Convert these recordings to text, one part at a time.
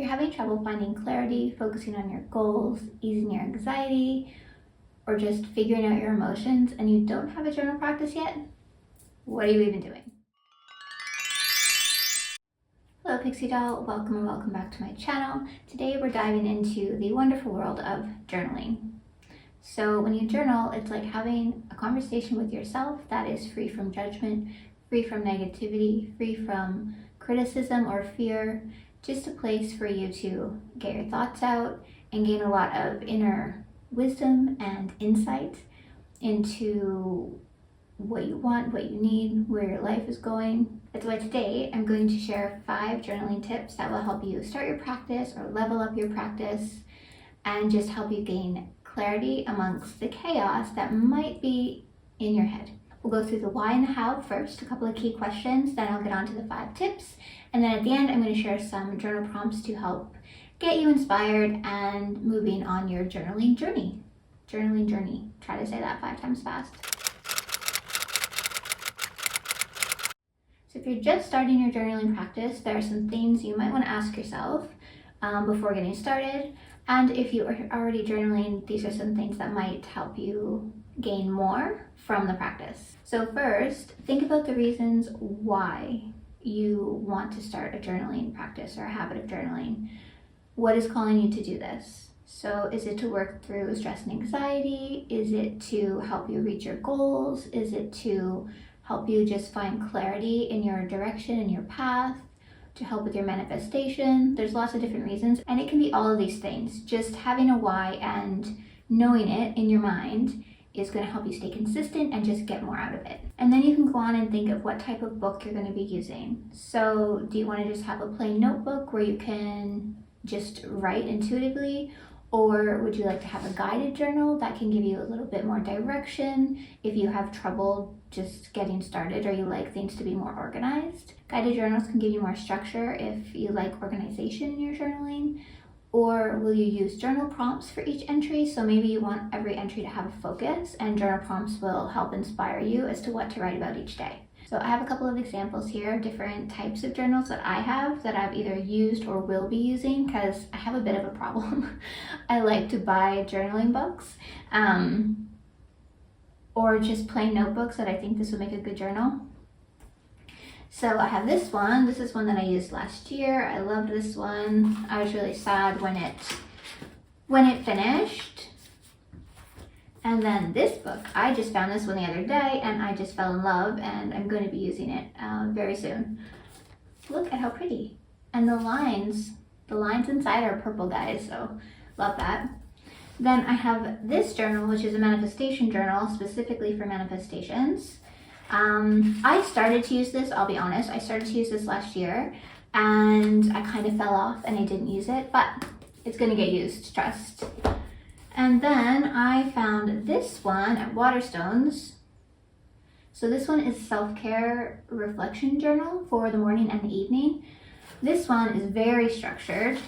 you're having trouble finding clarity, focusing on your goals, easing your anxiety, or just figuring out your emotions and you don't have a journal practice yet, what are you even doing? Hello Pixie Doll, welcome and welcome back to my channel. Today we're diving into the wonderful world of journaling. So when you journal, it's like having a conversation with yourself that is free from judgment, free from negativity, free from criticism or fear, just a place for you to get your thoughts out and gain a lot of inner wisdom and insight into what you want, what you need, where your life is going. That's why today I'm going to share 5 journaling tips that will help you start your practice or level up your practice and just help you gain clarity amongst the chaos that might be in your head. We'll go through the why and the how first, a couple of key questions, then I'll get on to the 5 tips, and then at the end I'm going to share some journal prompts to help get you inspired and moving on your journaling journey. Try to say that 5 times fast. So if you're just starting your journaling practice, there are some things you might want to ask yourself before getting started. And if you are already journaling, these are some things that might help you gain more from the practice. So first, think about the reasons why you want to start a journaling practice or a habit of journaling. What is calling you to do this? So is it to work through stress and anxiety? Is it to help you reach your goals? Is it to help you just find clarity in your direction and your path? To help with your manifestation? There's lots of different reasons, and it can be all of these things. Just having a why and knowing it in your mind is going to help you stay consistent and just get more out of it. And then you can go on and think of what type of book you're going to be using. So do you want to just have a plain notebook where you can just write intuitively? Or would you like to have a guided journal that can give you a little bit more direction if you have trouble just getting started or you like things to be more organized? Guided journals can give you more structure if you like organization in your journaling. Or will you use journal prompts for each entry? So maybe you want every entry to have a focus, and journal prompts will help inspire you as to what to write about each day. So I have a couple of examples here of different types of journals that I have that I've either used or will be using, because I have a bit of a problem. I like to buy journaling books or just plain notebooks that I think this would make a good journal. So I have this one. This is one that I used last year. I loved this one. I was really sad when it finished. And then this book, I just found this one the other day and I just fell in love, and I'm going to be using it very soon. Look at how pretty. And the lines inside are purple, guys, so love that. Then I have this journal, which is a manifestation journal specifically for manifestations. I started to use this, I'll be honest, I started to use this last year and I kind of fell off and I didn't use it, but it's going to get used, trust. And then I found this one at Waterstones. So this one is self-care reflection journal for the morning and the evening. This one is very structured.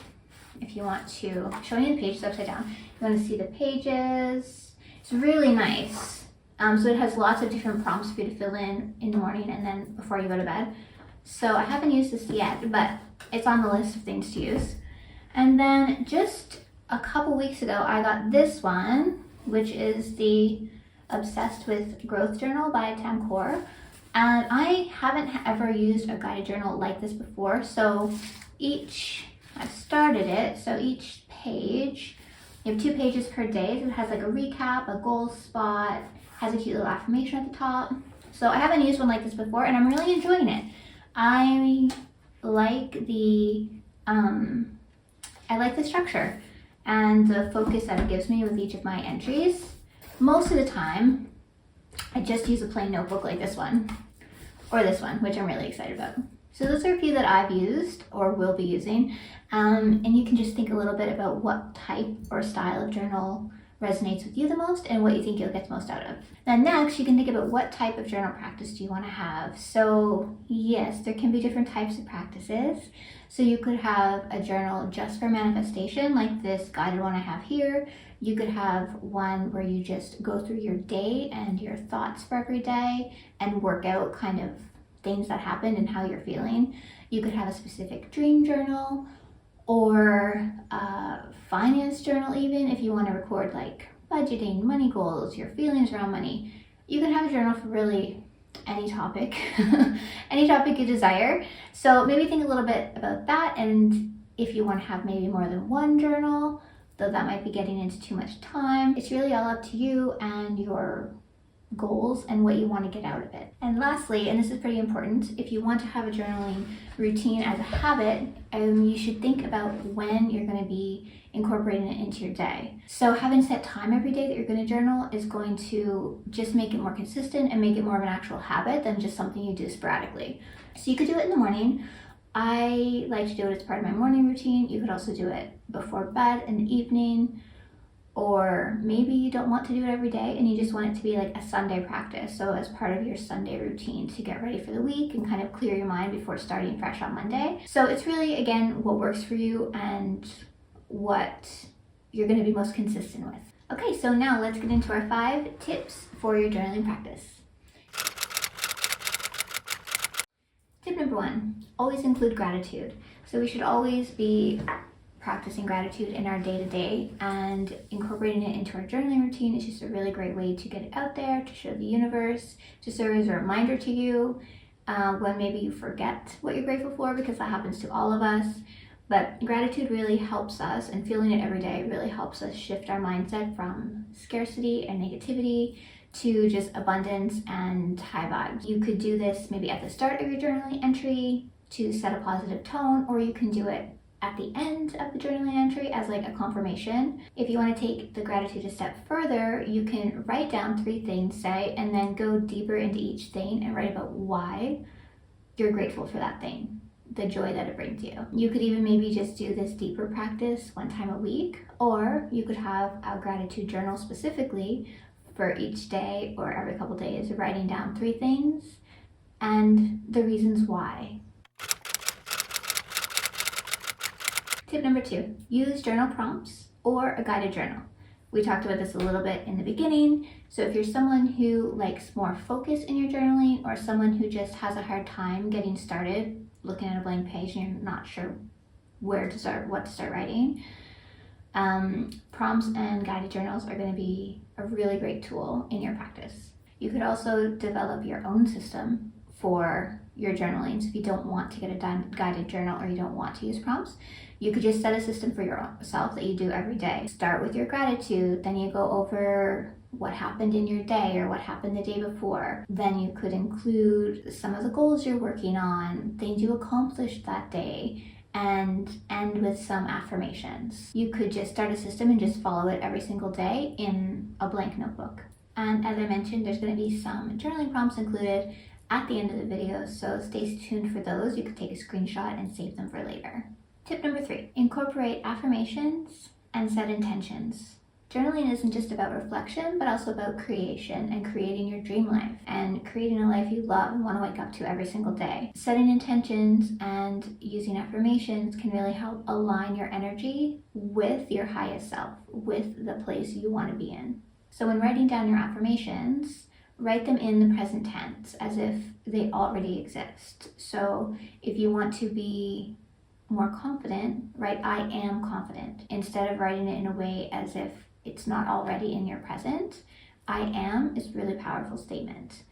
If you want to, show you the pages upside down. You want to see the pages. It's really nice. So it has lots of different prompts for you to fill in the morning and then before you go to bed. So I haven't used this yet, but it's on the list of things to use. And then just a couple weeks ago, I got this one, which is the Obsessed with Growth Journal by Tam Kaur. And I haven't ever used a guided journal like this before. So I've started it, so each page, you have 2 pages per day. So it has like a recap, a goal spot, has a cute little affirmation at the top. So I haven't used one like this before and I'm really enjoying it. I like the structure and the focus that it gives me with each of my entries. Most of the time, I just use a plain notebook like this one, or this one, which I'm really excited about. So those are a few that I've used or will be using, and you can just think a little bit about what type or style of journal resonates with you the most and what you think you'll get the most out of. Then next, you can think about what type of journal practice do you want to have. So yes, there can be different types of practices. So you could have a journal just for manifestation, like this guided one I have here. You could have one where you just go through your day and your thoughts for every day and work out kind of things that happened and how you're feeling. You could have a specific dream journal, or finance journal even, if you want to record like budgeting, money goals, your feelings around money. You can have a journal for really any topic, any topic you desire. So maybe think a little bit about that, and if you want to have maybe more than one journal, though that might be getting into too much time. It's really all up to you and your goals and what you want to get out of it. And lastly, and this is pretty important, if you want to have a journaling routine as a habit, you should think about when you're going to be incorporating it into your day. So having set time every day that you're going to journal is going to just make it more consistent and make it more of an actual habit than just something you do sporadically. So you could do it in the morning. I like to do it as part of my morning routine. You could also do it before bed in the evening, or maybe you don't want to do it every day and you just want it to be like a Sunday practice. So as part of your Sunday routine to get ready for the week and kind of clear your mind before starting fresh on Monday. So it's really, again, what works for you and what you're going to be most consistent with. Okay, so now let's get into our 5 tips for your journaling practice. Tip number 1, always include gratitude. So we should always be practicing gratitude in our day-to-day, and incorporating it into our journaling routine is just a really great way to get it out there, to show the universe, to serve as a reminder to you when maybe you forget what you're grateful for, because that happens to all of us. But gratitude really helps us, and feeling it every day really helps us shift our mindset from scarcity and negativity to just abundance and high vibes. You could do this maybe at the start of your journaling entry to set a positive tone, or you can do it at the end of the journaling entry as like a confirmation. If you want to take the gratitude a step further, you can write down 3 things, say, and then go deeper into each thing and write about why you're grateful for that thing, the joy that it brings you. You could even maybe just do this deeper practice 1 time a week, or you could have a gratitude journal specifically for each day or every couple days, writing down 3 things and the reasons why. Tip number 2, use journal prompts or a guided journal. We talked about this a little bit in the beginning. So if you're someone who likes more focus in your journaling, or someone who just has a hard time getting started, looking at a blank page and you're not sure where to start, what to start writing, prompts and guided journals are going to be a really great tool in your practice. You could also develop your own system for your journaling. So if you don't want to get a guided journal, or you don't want to use prompts, you could just set a system for yourself that you do every day. Start with your gratitude, then you go over what happened in your day or what happened the day before. Then you could include some of the goals you're working on, things you accomplished that day, and end with some affirmations. You could just start a system and just follow it every single day in a blank notebook. And as I mentioned, there's going to be some journaling prompts included at the end of the video, so stay tuned for those. You could take a screenshot and save them for later. Tip number 3, incorporate affirmations and set intentions. Journaling isn't just about reflection, but also about creation and creating your dream life and creating a life you love and want to wake up to every single day. Setting intentions and using affirmations can really help align your energy with your highest self, with the place you want to be in. So when writing down your affirmations, write them in the present tense as if they already exist. So if you want to be more confident, write I am confident, instead of writing it in a way as if it's not already in your present. I am is a really powerful statement,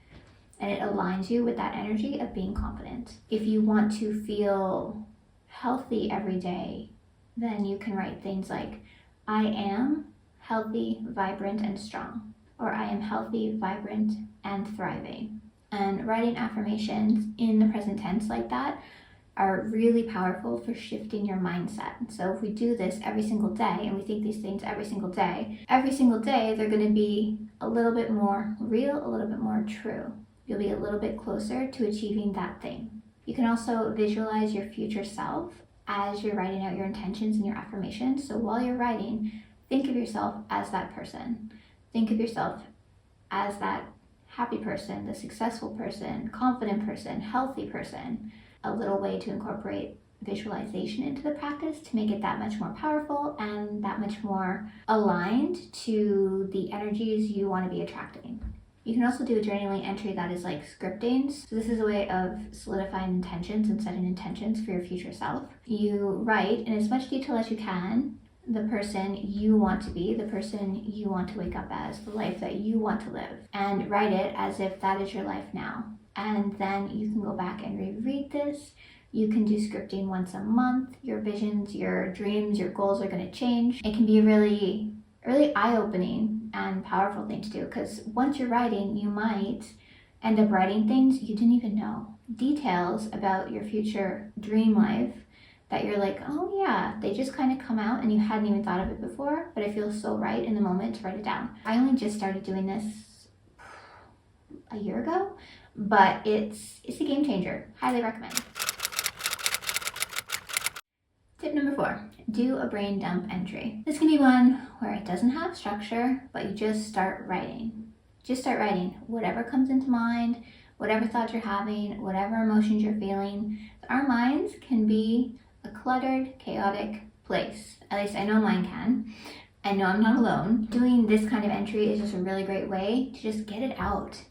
and it aligns you with that energy of being confident. If you want to feel healthy every day, then you can write things like I am healthy, vibrant, and strong, or I am healthy, vibrant, and thriving. And writing affirmations in the present tense like that are really powerful for shifting your mindset. So if we do this every single day, and we think these things every single day, they're going to be a little bit more real, a little bit more true. You'll be a little bit closer to achieving that thing. You can also visualize your future self as you're writing out your intentions and your affirmations. So while you're writing, think of yourself as that person. Think of yourself as that happy person, the successful person, confident person, healthy person. A little way to incorporate visualization into the practice to make it that much more powerful and that much more aligned to the energies you want to be attracting. You can also do a journaling entry that is like scripting. So this is a way of solidifying intentions and setting intentions for your future self. You write in as much detail as you can the person you want to be, the person you want to wake up as, the life that you want to live, and write it as if that is your life now. And then you can go back and reread this. You can do scripting once a month. Your visions, your dreams, your goals are going to change. It can be a really eye-opening and powerful thing to do, because once you're writing, you might end up writing things you didn't even know. Details about your future dream life that you're like, oh yeah, they just kind of come out and you hadn't even thought of it before, but it feels so right in the moment to write it down. I only just started doing this a year ago, but it's a game changer. Highly recommend. Tip number 4, do a brain dump entry. This can be one where it doesn't have structure, but you just start writing. Just start writing whatever comes into mind, whatever thoughts you're having, whatever emotions you're feeling. Our minds can be a cluttered, chaotic place. At least I know mine can. I know I'm not alone. Doing this kind of entry is just a really great way to just get it out.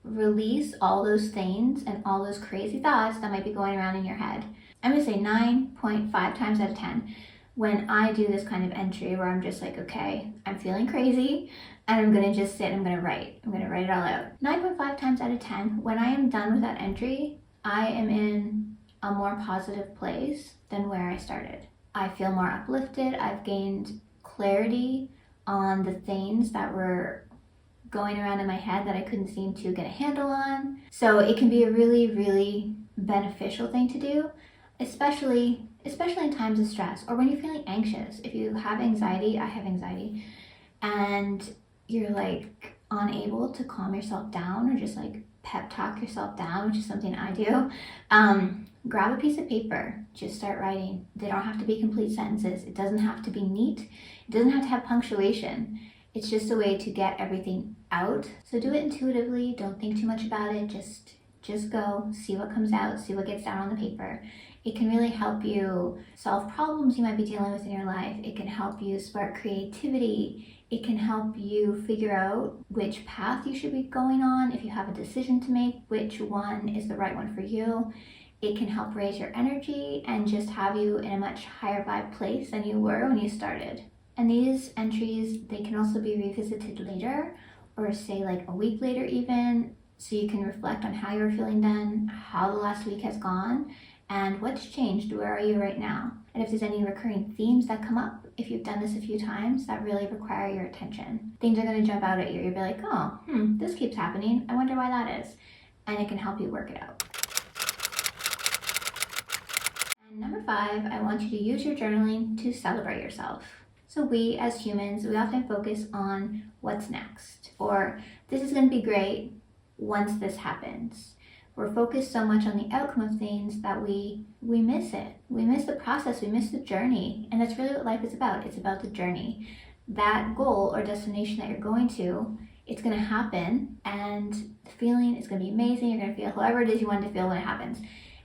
Release all those things and all those crazy thoughts that might be going around in your head. I'm gonna say 9.5 times out of 10, when I do this kind of entry where I'm just like, okay, I'm feeling crazy, and I'm gonna just sit and I'm gonna write it all out. 9.5 times out of 10, when I am done with that entry, I am in a more positive place than where I started. I feel more uplifted. I've gained clarity on the things that were going around in my head that I couldn't seem to get a handle on. So it can be a really beneficial thing to do, especially in times of stress or when you're feeling anxious. If you have anxiety, I have anxiety, and you're like unable to calm yourself down or just like pep talk yourself down, which is something I do, grab a piece of paper, just start writing. They don't have to be complete sentences. It doesn't have to be neat. It doesn't have to have punctuation. It's just a way to get everything out. So do it intuitively. Don't think too much about it. Just go, see what comes out, see what gets down on the paper. It can really help you solve problems you might be dealing with in your life. It can help you spark creativity. It can help you figure out which path you should be going on. If you have a decision to make, which one is the right one for you. It can help raise your energy and just have you in a much higher vibe place than you were when you started. And these entries, they can also be revisited later, or say like a week later even, so you can reflect on how you're feeling then, how the last week has gone, and what's changed. Where are you right now? And if there's any recurring themes that come up, if you've done this a few times, that really require your attention. Things are going to jump out at you. You'll be like, oh, this keeps happening. I wonder why that is. And it can help you work it out. And number 5, I want you to use your journaling to celebrate yourself. So we as humans, we often focus on what's next, or this is going to be great once this happens. We're focused so much on the outcome of things that we miss it. We miss the process, we miss the journey. And that's really what life is about. It's about the journey. That goal or destination that you're going to, it's going to happen, and the feeling is going to be amazing. You're going to feel however it is you want to feel when it happens.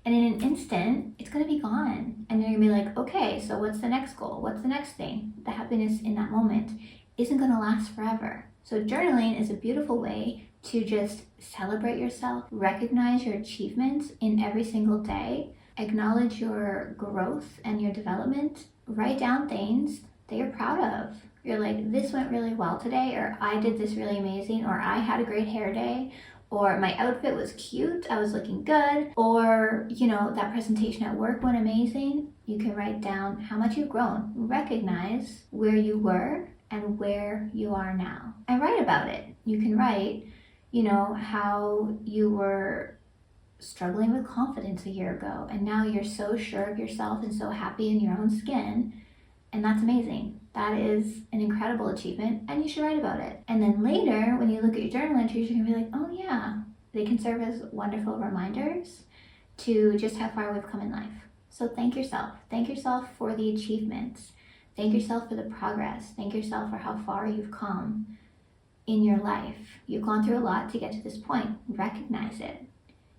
And in an instant, it's going to be gone. And you're going to be like, okay, so what's the next goal? What's the next thing? The happiness in that moment isn't going to last forever. So journaling is a beautiful way to just celebrate yourself, recognize your achievements in every single day, acknowledge your growth and your development, write down things that you're proud of. You're like, this went really well today, or I did this really amazing, or I had a great hair day, or my outfit was cute, I was looking good, or, that presentation at work went amazing. You can write down how much you've grown, recognize where you were and where you are now, and write about it. You can write, how you were struggling with confidence a year ago, and now you're so sure of yourself and so happy in your own skin, and that's amazing. That is an incredible achievement, and you should write about it. And then later, when you look at your journal entries, you're gonna be like, oh yeah, they can serve as wonderful reminders to just how far we've come in life. So thank yourself. Thank yourself for the achievements. Thank yourself for the progress. Thank yourself for how far you've come in your life. You've gone through a lot to get to this point. Recognize it.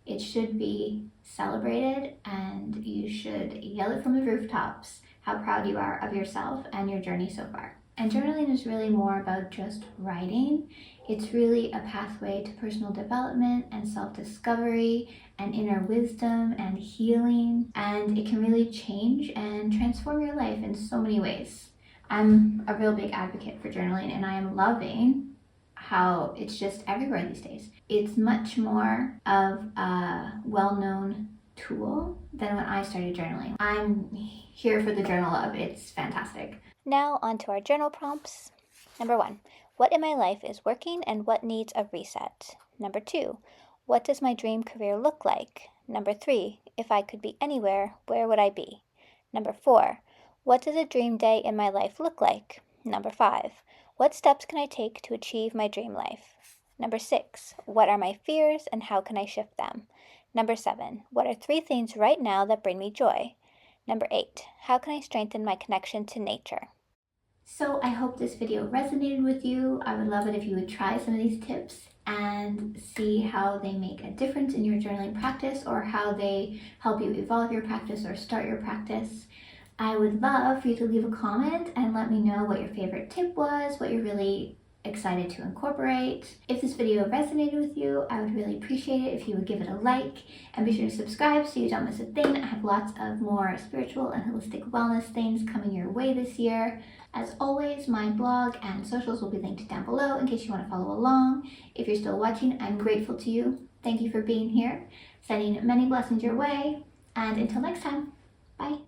It should be celebrated, and you should yell it from the rooftops how proud you are of yourself and your journey so far. And journaling is really more about just writing. It's really a pathway to personal development and self-discovery and inner wisdom and healing. And it can really change and transform your life in so many ways. I'm a real big advocate for journaling, and I am loving how it's just everywhere these days. It's much more of a well-known tool than when I started journaling. I'm here for the journal love. It's fantastic. Now on to our journal prompts. Number 1, what in my life is working and what needs a reset? Number 2, what does my dream career look like? Number 3, if I could be anywhere, where would I be? Number 4, what does a dream day in my life look like? Number 5, what steps can I take to achieve my dream life? Number 6, what are my fears and how can I shift them? Number 7, what are 3 things right now that bring me joy? Number 8, how can I strengthen my connection to nature? So I hope this video resonated with you. I would love it if you would try some of these tips and see how they make a difference in your journaling practice, or how they help you evolve your practice or start your practice. I would love for you to leave a comment and let me know what your favorite tip was, what you're really excited to incorporate. If this video resonated with you, I would really appreciate it if you would give it a like, and be sure to subscribe so you don't miss a thing. I have lots of more spiritual and holistic wellness things coming your way this year. As always, my blog and socials will be linked down below in case you want to follow along. If you're still watching, I'm grateful to you. Thank you for being here. Sending many blessings your way, and until next time, bye.